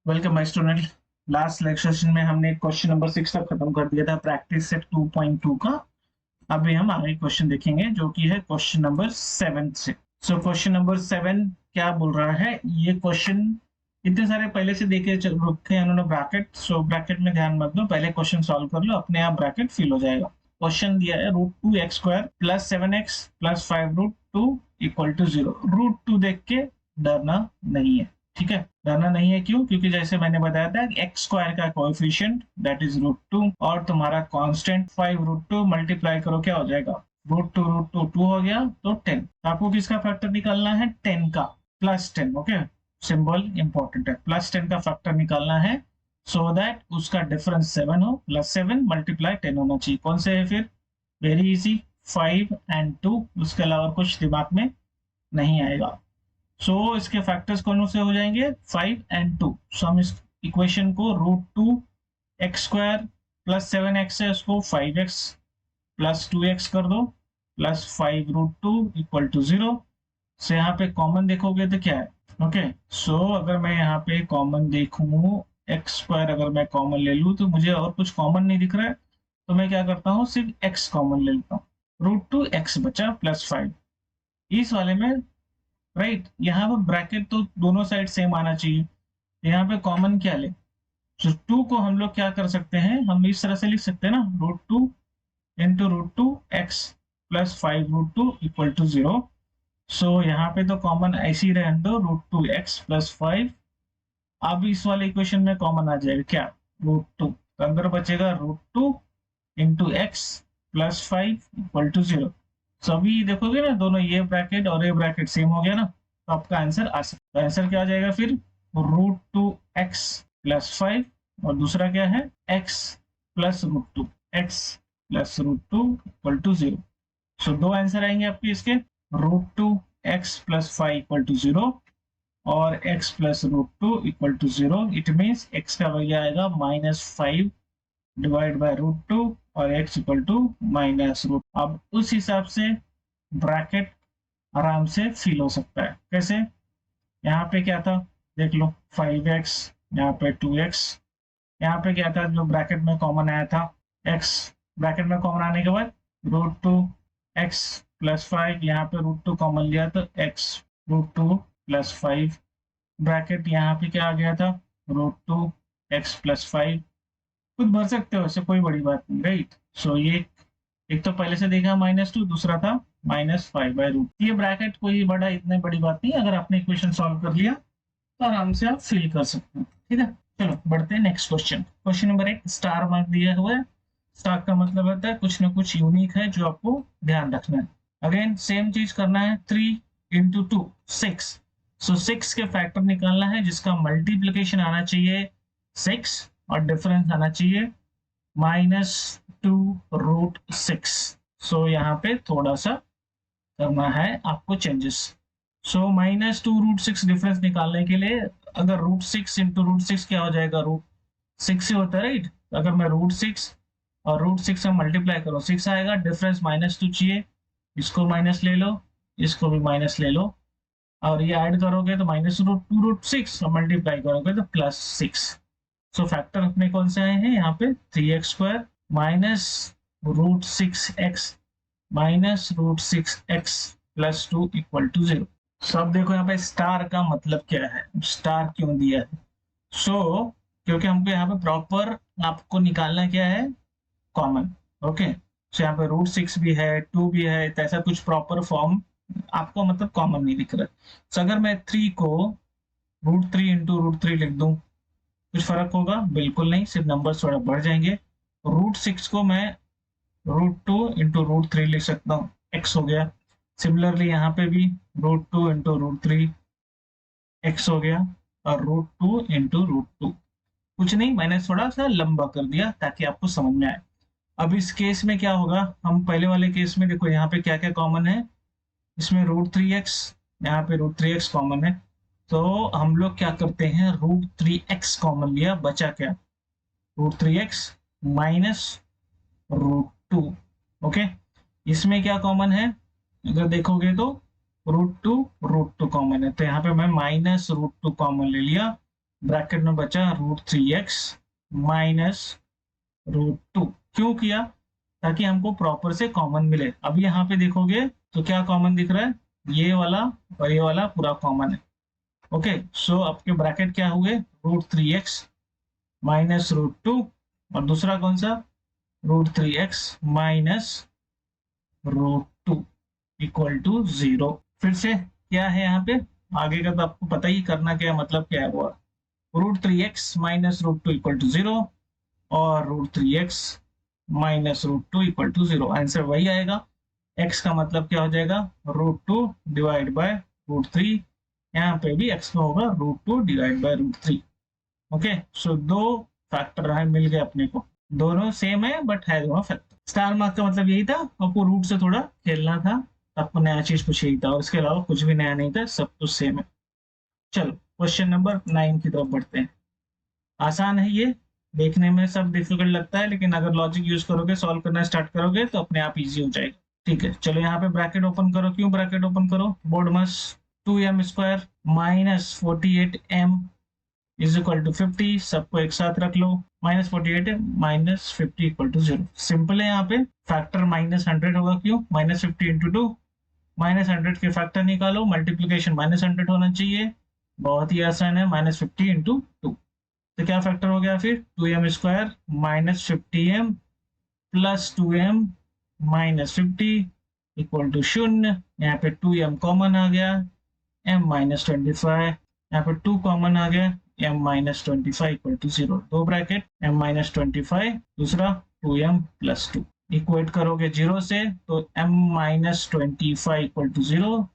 Welcome my student. Last lecture session में हमने question number 6 तक खत्म कर दिया था प्रैक्टिस सेट 2.2 का। अभी हम आगे क्वेश्चन देखेंगे जो कि है क्वेश्चन नंबर 7 से। सो क्वेश्चन नंबर 7 क्या बोल रहा है, ये क्वेश्चन इतने सारे पहले से देखे रखे हैं उन्होंने ब्रैकेट। सो ब्रैकेट में ध्यान मत दो, पहले क्वेश्चन सॉल्व कर लो, अपने आप ब्रैकेट फिल हो जाएगा। क्वेश्चन दिया है √2x² plus 7x plus 5√2 equal to 0। √2 देख के डरना नहीं है, ठीक है। डरना नहीं है क्यों? क्योंकि जैसे मैंने बताया था x² का कोएफिशिएंट दैट इज √2 और तुम्हारा कांस्टेंट 5√2 मल्टीप्लाई करो, क्या हो जाएगा? √2 2 हो गया तो 10। आपको किसका फैक्टर निकालना है? 10 का, प्लस 10। ओके, सिंबल इंपॉर्टेंट है, प्लस 10 का फैक्टर निकालना है सो दैट उसका डिफरेंस 7 हो। प्लस 7 मल्टीप्लाई 10 होना चाहिए। कौन से है फिर? वेरी इजी, 5 एंड 2, उसके अलावा कुछ दिमाग में नहीं आएगा। सो इसके फैक्टर्स कौन से हो जाएंगे? 5 एंड 2। सो हम इस इक्वेशन को √2x² प्लस 7x है, उसको 5x प्लस 2x कर दो प्लस 5√2 इक्वल टू 0। सो यहाँ पे कॉमन देखोगे तो क्या है? ओके, सो अगर मैं यहाँ पे कॉमन देखूं, x² अगर मैं कॉमन ले लूं तो मुझे और कुछ कॉमन नहीं दिख रहा है, तो मैं क्या करता हूँ, सिर्फ x कॉमन ले लेता हूँ। √2x बचा प्लस 5 इस वाले में, राइट। यहाँ पर ब्रैकेट तो दोनों साइड सेम आना चाहिए। यहाँ पे कॉमन क्या ले? तो 2 को हम लोग क्या कर सकते हैं, हम इस तरह से लिख सकते हैं ना, √2 into √2x plus 5√2 equal to 0। So यहाँ पे तो कॉमन ऐसी रहने दो, √2x प्लस 5। अब इस वाले इक्वेशन में कॉमन आ जाएगा क्या? √2 तो अंदर बचेगा √2 into x plus 5 equal to 0। सभी देखोगे ना, दोनों ये ब्रैकेट और ये ब्रैकेट सेम हो गया ना, तो आपका आंसर आ सकता है। आंसर क्या आ जाएगा फिर? √2x प्लस 5 और दूसरा क्या है? x plus √2, x plus √2 equal to 0। So दो आंसर आएंगे आपके इसके, √2x प्लस 5 इक्वल टू 0 और x plus √2 equal to 0। It means x का वैल्यू आएगा -5 डिवाइड बाय √2 और x इक्वल टू -√। अब उस हिसाब से ब्रैकेट आराम से फिल हो सकता है। कैसे? यहाँ पे क्या था देख लो, 5x, यहाँ पे 2x, यहाँ पे क्या था जो ब्रैकेट में कॉमन आया था? x। ब्रैकेट में कॉमन आने के बाद √2x प्लस 5, यहाँ पे √2 कॉमन लिया तो x √2 प्लस 5। ब्रैकेट यहाँ पे क्या आ गया था? √2x plus 5। खुद भर सकते हो, ऐसे कोई बड़ी बात नहीं, राइट। सो ये एक तो पहले से देखा -2, दूसरा था -5/√। ये ब्रैकेट कोई बड़ा इतनी बड़ी बात नहीं, अगर आपने इक्वेशन सॉल्व कर लिया तो आराम से आप फिल कर सकते हैं, ठीक है। चलो बढ़ते हैं next question. Question number 1 star mark दिया हुआ है। स्टार का मतलब होता है कुछ ना कुछ यूनिक है जो आपको ध्यान रखना है। अगेन सेम चीज करना है, 3 इंटू 2 6। सो 6 के फैक्टर निकालना है जिसका मल्टीप्लीकेशन आना चाहिए 6 और डिफरेंस आना चाहिए -2√6। सो यहाँ पे थोड़ा सा करना है आपको चेंजेस। सो -2√6 डिफरेंस निकालने के लिए, अगर √6 इंटू √6 क्या हो जाएगा? √6 से होता है, राइट। अगर मैं √6 और √6 से मल्टीप्लाई करो 6 आएगा, डिफरेंस -2 चाहिए, इसको माइनस ले लो, इसको भी माइनस ले लो, और ये ऐड करोगे तो -2√6 और मल्टीप्लाई करोगे तो +6। सो फैक्टर अपने कौन से आए हैं यहाँ पे? 3x² minus √6x minus √6x plus 2 equal to 0। So अब देखो यहाँ पे स्टार का मतलब क्या है, स्टार क्यों दिया है? सो क्योंकि हमको यहाँ पे प्रॉपर आपको निकालना क्या है? कॉमन। ओके, सो यहाँ पे √6 भी है, 2 भी है, तो ऐसा कुछ प्रॉपर फॉर्म आपको मतलब कॉमन नहीं दिख रहा। सो अगर मैं 3 को √3 इंटू √3 लिख दूं, कुछ फर्क होगा? बिल्कुल नहीं, सिर्फ नंबर थोड़ा बढ़ जाएंगे। √6 को मैं √2 इंटू √3 लिख सकता हूँ, x हो गया। सिमिलरली यहाँ पे भी √2 इंटू √3 x हो गया, और √2 इंटू √2। कुछ नहीं, मैंने थोड़ा सा लंबा कर दिया ताकि आपको समझ में आए। अब इस केस में क्या होगा, हम पहले वाले केस में देखो यहाँ पे क्या क्या कॉमन है, इसमें √3x, यहाँ पे √3x कॉमन है, तो हम लोग क्या करते हैं, √3x कॉमन लिया, बचा क्या? √3x minus √2। ओके, इसमें क्या कॉमन है? अगर देखोगे तो √2 कॉमन है, तो यहाँ पे मैं -√2 कॉमन ले लिया, ब्रैकेट में बचा √3x माइनस √2। क्यों किया? ताकि हमको प्रॉपर से कॉमन मिले। अब यहाँ पे देखोगे तो क्या कॉमन दिख रहा है? ये वाला और ये वाला पूरा कॉमन है। ओके, सो आपके ब्रैकेट क्या हुए? √3x माइनस √2 और दूसरा कौन सा? √3x minus √2 equal to 0। फिर से क्या है यहाँ पे? आगे का तो आपको पता ही करना क्या है, मतलब क्या है वो। √3x माइनस √2 इक्वल टू 0 और √3x minus √2 equal to 0। Answer वही आएगा। x का मतलब क्या हो जाएगा? √2 डिवाइड बाय √3। यहाँ पे भी x का होगा √2 डिवाइड बाय √3। ओके, सो दो फैक्टर है मिल गए अपने को, दोनों सेम है बट है दोनों फैक्टर। स्टार मार्क का मतलब यही था, आपको रूट से थोड़ा खेलना था, आपको नया चीज कुछ यही था और इसके अलावा कुछ भी नया नहीं था, सब कुछ सेम है। चलो क्वेश्चन नंबर 9 की तरफ बढ़ते हैं। आसान है ये, देखने में सब डिफिकल्ट लगता है लेकिन अगर लॉजिक यूज करोगे, सॉल्व करना स्टार्ट करोगे तो अपने आप इजी हो जाएगा। ठीक है, चलो यहाँ पे ब्रैकेट ओपन करो। क्यों ब्रैकेट ओपन करो? बोर्ड मस 2m² minus 48m is equal to 50। सबको एक साथ रख लो। -48 है, -50 इक्वल टू 0। सिंपल है, यहाँ पे फैक्टर -100 होगा। क्यों? -50 इंटू 2, -100 के फैक्टर निकालो, मल्टीप्लीकेशन -100 होना चाहिए। बहुत ही आसान है, -50 इंटू 2। तो क्या फैक्टर हो गया फिर? 2m² minus 50m plus 2m minus 50 equal to 0। यहाँ पे 2m कॉमन आ गया, m माइनस 25, यहाँ पे 2 कॉमन आ गया, m माइनस 25 इक्वल टू 0। दो ब्रैकेट, m माइनस 25, दूसरा 2m प्लस 2। इक्वेट करोगे 0 से तो m minus 25 equal to 0,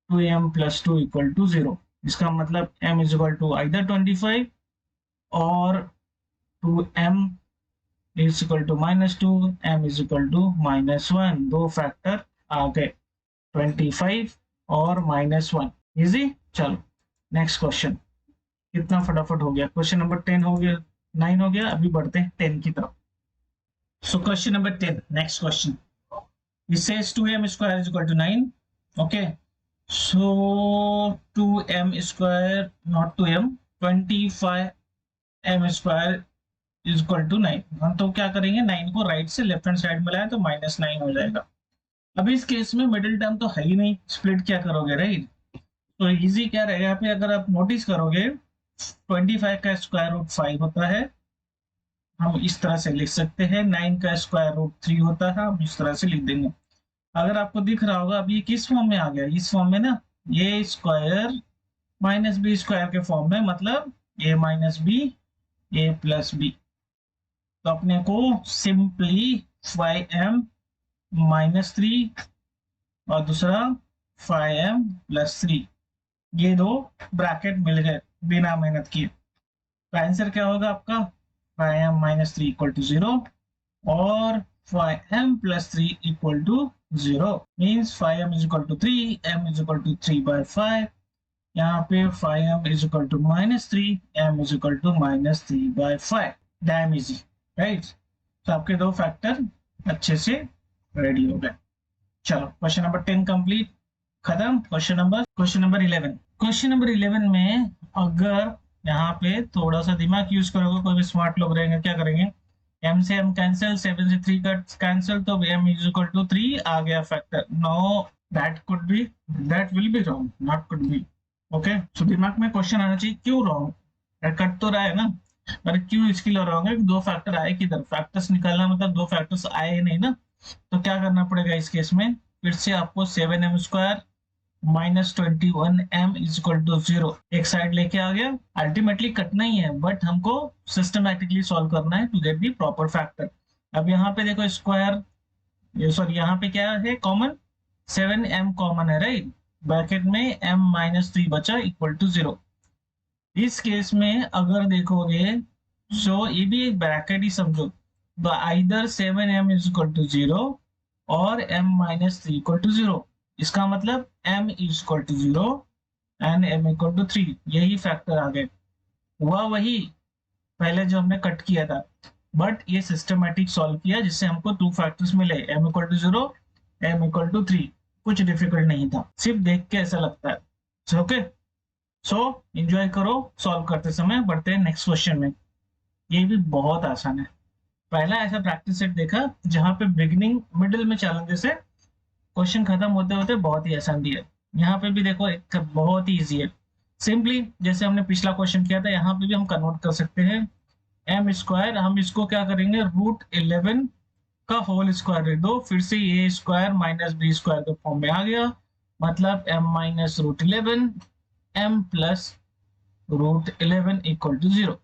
2m plus 2 equal to 0। इसका मतलब m is equal to either 25 और 2m is equal to -2, m is equal to -1। दो factor आ गए, 25 और -1। इजी। चलो नेक्स्ट क्वेश्चन। कितना फटाफट हो गया। क्वेश्चन नंबर 10 हो गया, 9 हो गया। अभी बढ़ते हैं 10 की तरफ। So question number 10, next question. It says 2m square is equal to 9. Okay, so 2m square, not 2m, 25m square is equal to 9। हम तो क्या करेंगे, 9 को राइट से लेफ्ट हैंड साइड में लाए तो -9 हो जाएगा। अब इस केस में मिडिल टर्म तो है ही नहीं, स्प्लिट क्या करोगे, राइट? तो इजी क्या रहेगा यहाँ पे, अगर आप नोटिस करोगे 25 का स्क्वायर रूट 5 होता है, हम इस तरह से लिख सकते हैं। 9 का स्क्वायर रूट 3 होता है, हम इस तरह से लिख देंगे। अगर आपको दिख रहा होगा अब ये किस फॉर्म में आ गया, इस फॉर्म में ना, ये स्क्वायर माइनस बी स्क्वायर के फॉर्म में, मतलब a minus B a plus B. तो अपने को सिंपली 5m माइनस 3 और दूसरा 5m प्लस 3, ये दो ब्रैकेट मिल गए बिना मेहनत किए। तो आंसर क्या होगा आपका? 5m माइनस 3 इक्वल टू 0 और 5m plus 3 equal to 0। Means 5m is equal to 3, m is equal to 3/5। यहाँ पे 5m is equal to -3, m is equal to -3/5। Damn easy, right? तो आपके दो फैक्टर अच्छे से रेडी हो गए। चलो क्वेश्चन नंबर 10 कंप्लीट, खत्म। Question number 11। क्वेश्चन नंबर 11 में अगर यहाँ पे थोड़ा सा दिमाग यूज करोगे, कोई भी स्मार्ट लोग रहेंगे, क्या करेंगे, m से m कैंसिल, 7 से 3 का कैंसिल, तो m इज इक्वल टू 3 आ गया factor. No, that will be wrong, not could be. Okay, so दिमाग में क्वेश्चन आना चाहिए, क्यों रॉन्ग? कट तो रहा है ना, पर क्यों इसके लिए रॉन्ग है? दो फैक्टर आए किधर? फैक्टर्स निकालना मतलब दो फैक्टर्स आए नहीं ना, तो क्या करना पड़ेगा इस केस में? फिर से आपको 7m square minus 21m is equal to 0 एक साइड लेके आ गया। अल्टीमेटली कटना ही है बट हमको सिस्टमैटिकली सॉल्व करना है to get the proper factor. अब यहाँ पे देखो स्क्वायर, सॉरी यहाँ पे क्या है कॉमन? 7m कॉमन है, राइट? ब्रैकेट में m माइनस 3 बचा इक्वल टू 0। इस केस में अगर देखोगे सो ये भी एक ब्रैकेट ही समझो, either 7m is equal to 0 और m माइनस 3 इक्वल टू 0। इसका मतलब m is equal to 0 and m equal to 3, यही फैक्टर आ गए। हुआ वही पहले जो हमने कट किया था, बट ये सिस्टमैटिक सॉल्व किया जिससे हमको टू फैक्टर्स मिले, m equal to 0, m equal to 3। कुछ डिफिकल्ट नहीं था, सिर्फ देख के ऐसा लगता है। ओके, सो एंजॉय करो सॉल्व करते समय। बढ़ते हैं नेक्स्ट क्वेश्चन में। ये भी बहुत आसान है। पहला ऐसा प्रैक्टिस सेट देखा जहां पे बिगिनिंग मिडिल में चैलेंजेस है, क्वेश्चन खत्म होते होते बहुत ही आसान दिया है। यहाँ पे भी देखो एक बहुत ही इजी है। सिंपली जैसे हमने पिछला क्वेश्चन किया था, यहाँ पे भी हम कन्वर्ट कर सकते हैं एम स्क्वायर। हम इसको क्या करेंगे, √11 का होल स्क्वायर लिख दो, फिर से A square minus B square के फॉर्म में आ गया, मतलब m minus √11 m plus √11 equal to 0।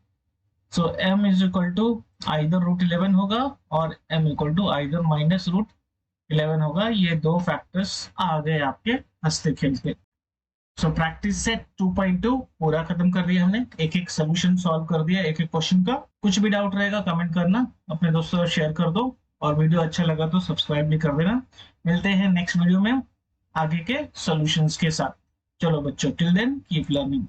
So m is equal to either √11 होगा और m equal to either minus √11 होगा। ये दो फैक्टर्स आ गए आपके हंसते खेलते। सो प्रैक्टिस सेट 2.2 पूरा खत्म कर दिया हमने। एक एक सोल्यूशन सॉल्व कर दिया एक एक क्वेश्चन का। कुछ भी डाउट रहेगा कमेंट करना, अपने दोस्तों को शेयर कर दो, और वीडियो अच्छा लगा तो सब्सक्राइब भी कर देना। मिलते हैं नेक्स्ट वीडियो में आगे के सॉल्यूशंस के साथ। चलो बच्चों, टिल देन कीप लर्निंग।